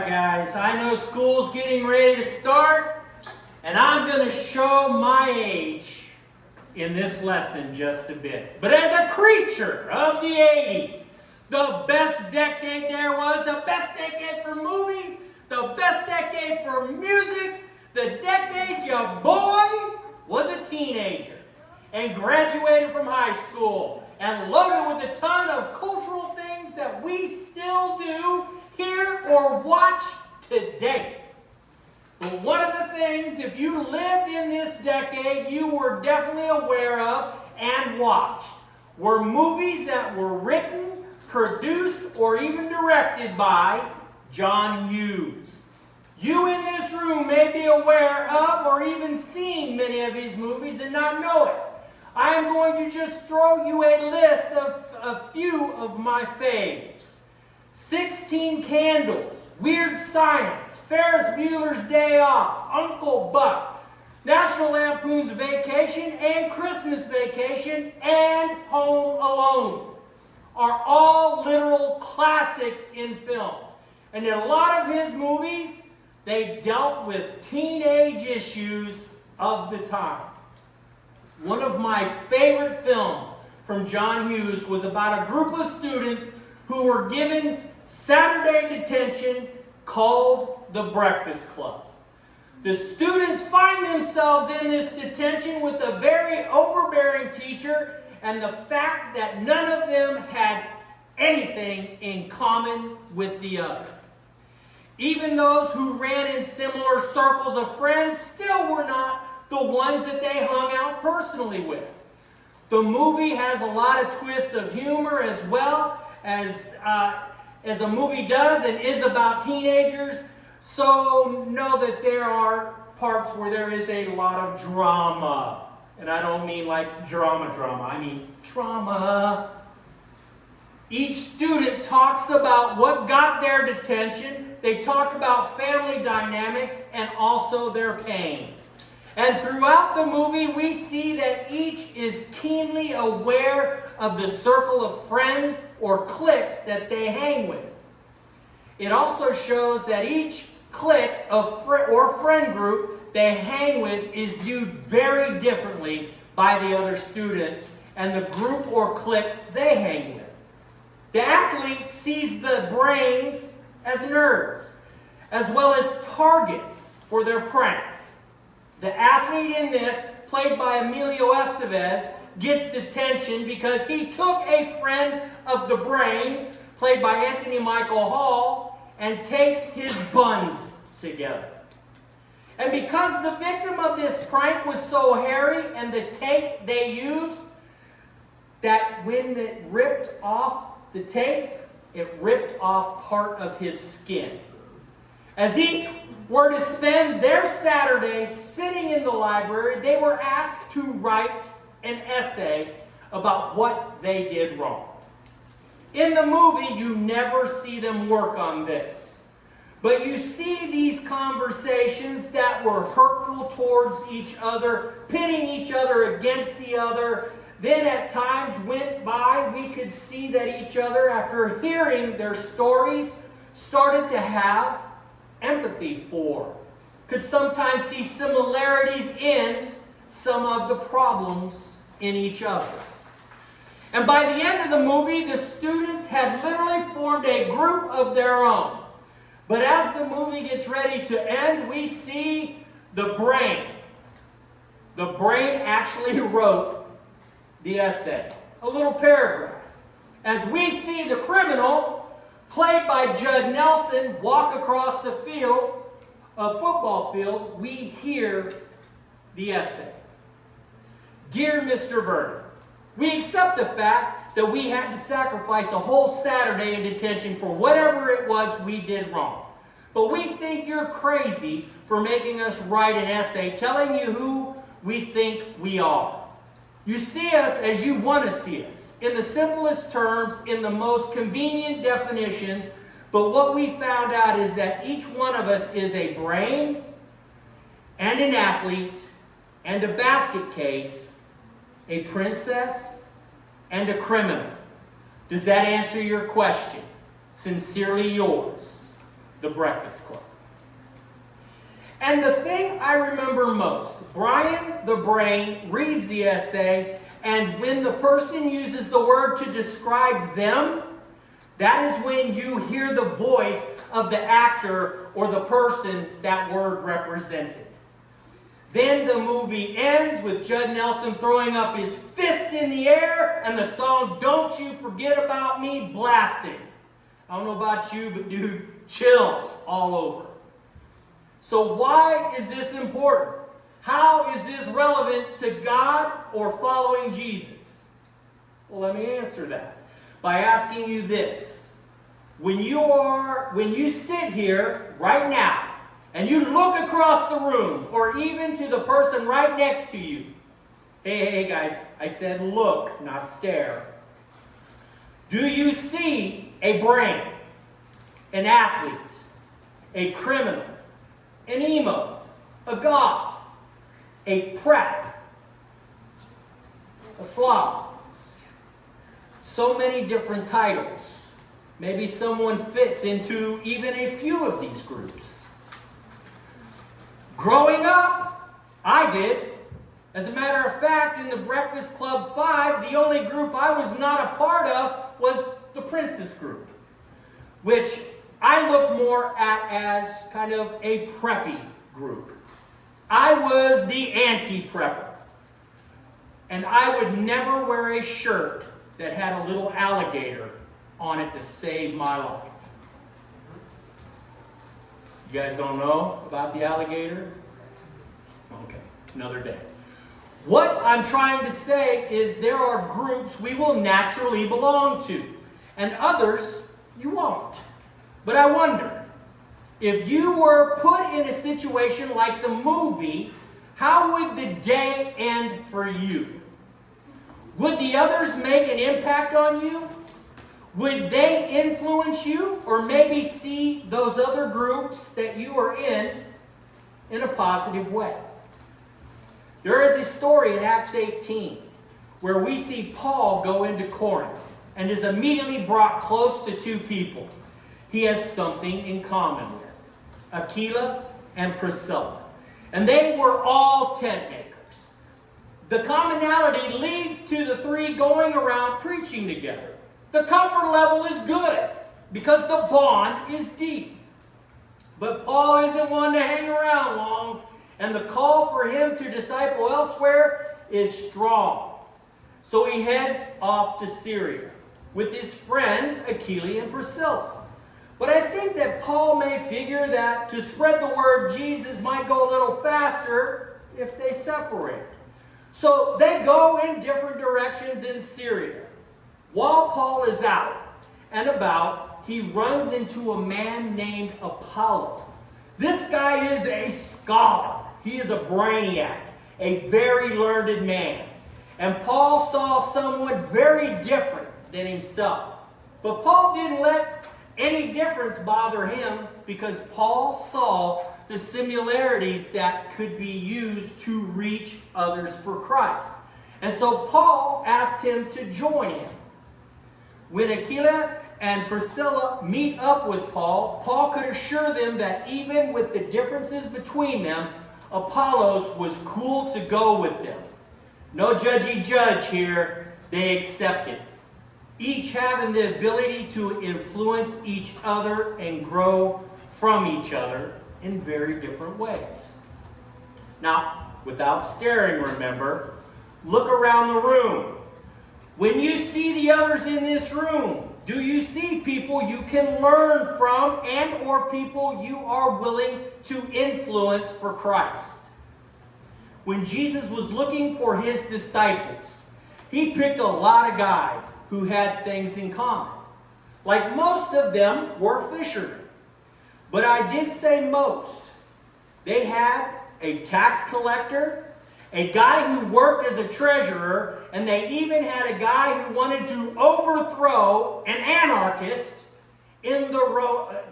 right, guys, I know school's getting ready to start, and I'm going to show my age in this lesson just a bit. But as a creature of the 80s, the best decade there was, the best decade for movies, the best decade for music, the decade your boy was a teenager and graduated from high school and loaded with a ton of cultural things that we still do, hear, or watch today. But one of the things, if you lived in this decade, you were definitely aware of and watched were movies that were written, produced, or even directed by John Hughes. You in this room may be aware of or even seen many of these movies and not know it. I am going to just throw you a list of a few of my faves. 16 Candles, Weird Science, Ferris Bueller's Day Off, Uncle Buck, National Lampoon's Vacation and Christmas Vacation, and Home Alone are all literal classics in film. And in a lot of his movies, they dealt with teenage issues of the time. One of my favorite films from John Hughes was about a group of students who were given Saturday detention called the Breakfast Club. The students find themselves in this detention with a very overbearing teacher and the fact that none of them had anything in common with the other. Even those who ran in similar circles of friends still were not the ones that they hung out personally with. The movie has a lot of twists of humor as well as a movie does and is about teenagers. So know that there are parts where there is a lot of drama. And I don't mean like drama, I mean trauma. Each student talks about what got their detention. They talk about family dynamics and also their pains. And throughout the movie, we see that each is keenly aware of the circle of friends or cliques that they hang with. It also shows that each clique or friend group they hang with is viewed very differently by the other students and the group or clique they hang with. The athlete sees the brains as nerds, as well as targets for their pranks. The athlete in this, played by Emilio Estevez, gets detention because he took a friend of the brain, played by Anthony Michael Hall, and taped his buns together. And because the victim of this prank was so hairy and the tape they used, that when it ripped off the tape, it ripped off part of his skin. As each were to spend their Saturday sitting in the library, they were asked to write an essay about what they did wrong. In the movie, you never see them work on this. But you see these conversations that were hurtful towards each other, pitting each other against the other. Then at times went by, we could see that each other, after hearing their stories, started to have empathy for. Could sometimes see similarities in some of the problems in each other. And by the end of the movie, the students had literally formed a group of their own. But as the movie gets ready to end, we see the brain. The brain actually wrote the essay, a little paragraph. As we see the criminal, played by Judd Nelson, walk across the field, a football field, we hear the essay. Dear Mr. Vernon, we accept the fact that we had to sacrifice a whole Saturday in detention for whatever it was we did wrong. But we think you're crazy for making us write an essay telling you who we think we are. You see us as you want to see us, in the simplest terms, in the most convenient definitions, but what we found out is that each one of us is a brain, and an athlete, and a basket case, a princess, and a criminal. Does that answer your question? Sincerely yours, The Breakfast Club. And the thing I remember most, Brian the Brain reads the essay, and when the person uses the word to describe them, that is when you hear the voice of the actor or the person that word represented. Then the movie ends with Judd Nelson throwing up his fist in the air and the song Don't You Forget About Me blasting. I don't know about you, but dude, chills all over. So why is this important? How is this relevant to God or following Jesus? Well, let me answer that by asking you this. When you sit here right now and you look across the room or even to the person right next to you, hey guys, I said look, not stare. Do you see a brain, an athlete, a criminal, an emo, a goth, a prep, a slob? So many different titles. Maybe someone fits into even a few of these groups. Growing up, I did. As a matter of fact, in the Breakfast Club 5, the only group I was not a part of was the Princess group, which I look more at as kind of a preppy group. I was the anti-prepper. And I would never wear a shirt that had a little alligator on it to save my life. You guys don't know about the alligator? Okay, another day. What I'm trying to say is there are groups we will naturally belong to, and others you won't. But I wonder, if you were put in a situation like the movie, how would the day end for you? Would the others make an impact on you? Would they influence you, or maybe see those other groups that you are in a positive way? There is a story in Acts 18 where we see Paul go into Corinth and is immediately brought close to two people he has something in common with, Aquila and Priscilla. And they were all tent makers. The commonality leads to the three going around preaching together. The comfort level is good because the bond is deep. But Paul isn't one to hang around long, and the call for him to disciple elsewhere is strong. So he heads off to Syria with his friends Aquila and Priscilla. But I think that Paul may figure that to spread the word Jesus might go a little faster if they separate. So they go in different directions in Syria. While Paul is out and about, he runs into a man named Apollo. This guy is a scholar. He is a brainiac, a very learned man. And Paul saw someone very different than himself. But Paul didn't let any difference bother him because Paul saw the similarities that could be used to reach others for Christ. And so Paul asked him to join him. When Aquila and Priscilla meet up with Paul, Paul could assure them that even with the differences between them, Apollos was cool to go with them. No judgy judge here, they accepted. Each having the ability to influence each other and grow from each other in very different ways. Now, without staring, remember, look around the room. When you see the others in this room, do you see people you can learn from and or people you are willing to influence for Christ? When Jesus was looking for his disciples, he picked a lot of guys who had things in common. Like most of them were fishermen. But I did say most. They had a tax collector, a guy who worked as a treasurer, and they even had a guy who wanted to overthrow an anarchist in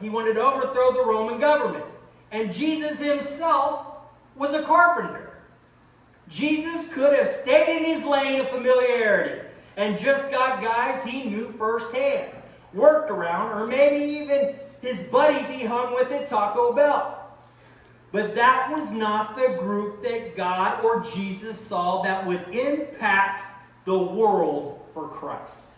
he wanted to overthrow the Roman government. And Jesus himself was a carpenter. Jesus could have stayed in his lane of familiarity and just got guys he knew firsthand, worked around, or maybe even his buddies he hung with at Taco Bell. But that was not the group that God or Jesus saw that would impact the world for Christ.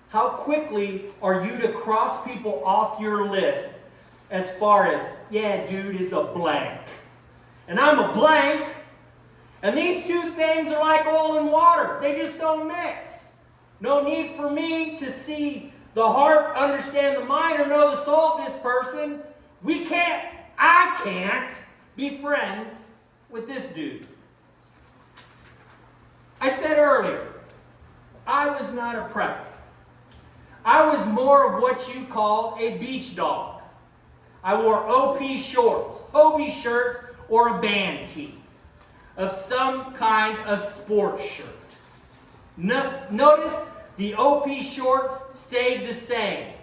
How quickly are you to cross people off your list as far as, yeah, dude is a blank. And I'm a blank. And these two things are like oil and water. They just don't mix. No need for me to see the heart, understand the mind, or know the soul of this person. I can't be friends with this dude. I said earlier, I was not a prepper. I was more of what you call a beach dog. I wore OP shorts, Hobie shirt, or a band tee of some kind of sports shirt. Notice the OP shorts stayed the same.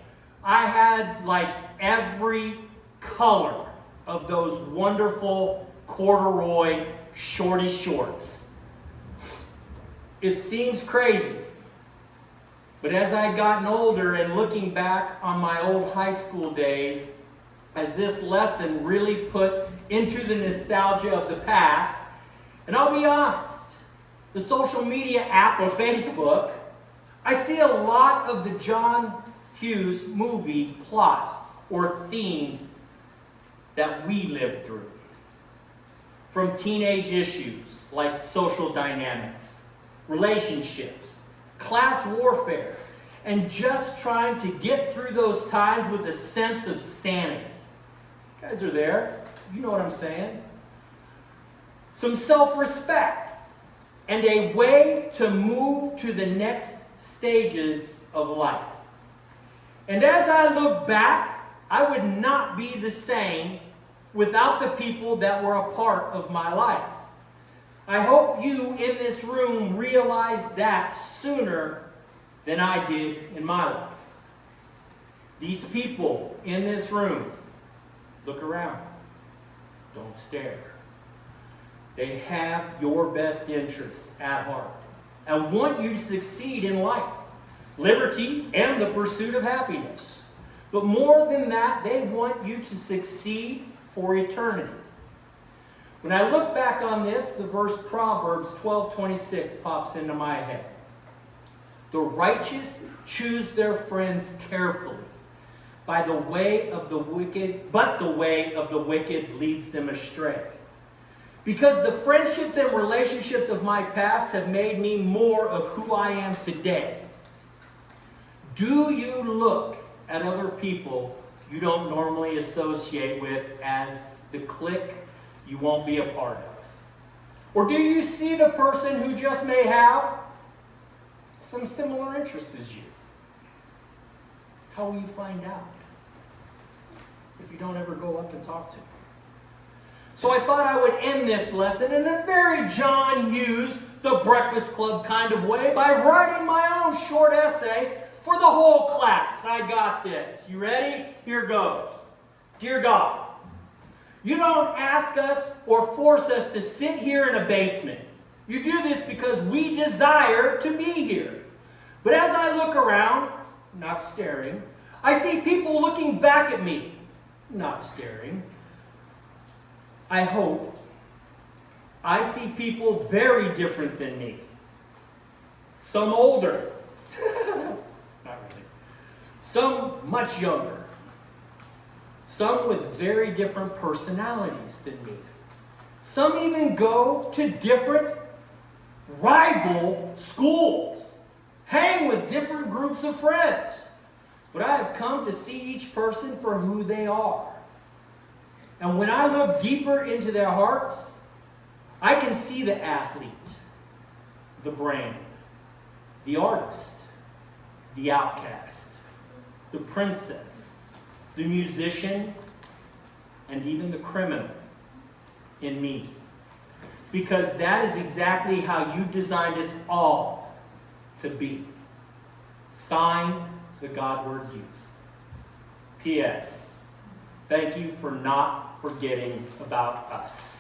I had like every color of those wonderful corduroy shorty shorts. It seems crazy, but as I'd gotten older and looking back on my old high school days, as this lesson really put into the nostalgia of the past, and I'll be honest, the social media app of Facebook, I see a lot of the John Hughes movie plots or themes that we live through. From teenage issues like social dynamics, relationships, class warfare, and just trying to get through those times with a sense of sanity. You guys are there. You know what I'm saying. Some self-respect and a way to move to the next stages of life. And as I look back, I would not be the same without the people that were a part of my life. I hope you in this room realize that sooner than I did in my life. These people in this room, look around. Don't stare. They have your best interest at heart and want you to succeed in life, liberty, and the pursuit of happiness. But more than that, they want you to succeed for eternity. When I look back on this, the verse Proverbs 12:26 pops into my head. The righteous choose their friends carefully, but the way of the wicked leads them astray. Because the friendships and relationships of my past have made me more of who I am today. Do you look at other people you don't normally associate with as the clique you won't be a part of? Or do you see the person who just may have some similar interests as you? How will you find out if you don't ever go up and talk to them? So I thought I would end this lesson in a very John Hughes, The Breakfast Club kind of way by writing my own short essay for the whole class. I got this. You ready? Here goes. Dear God, you don't ask us or force us to sit here in a basement. You do this because we desire to be here. But as I look around, not staring, I see people looking back at me, not staring. I hope I see people very different than me. Some older. Not really. Some much younger. Some with very different personalities than me. Some even go to different rival schools. Hang with different groups of friends. But I have come to see each person for who they are. And when I look deeper into their hearts, I can see the athlete, the brand, the artist, the outcast, the princess, the musician, and even the criminal in me. Because that is exactly how you designed us all to be. Signed, the Godward Youth. P.S. Thank you for not forgetting about us.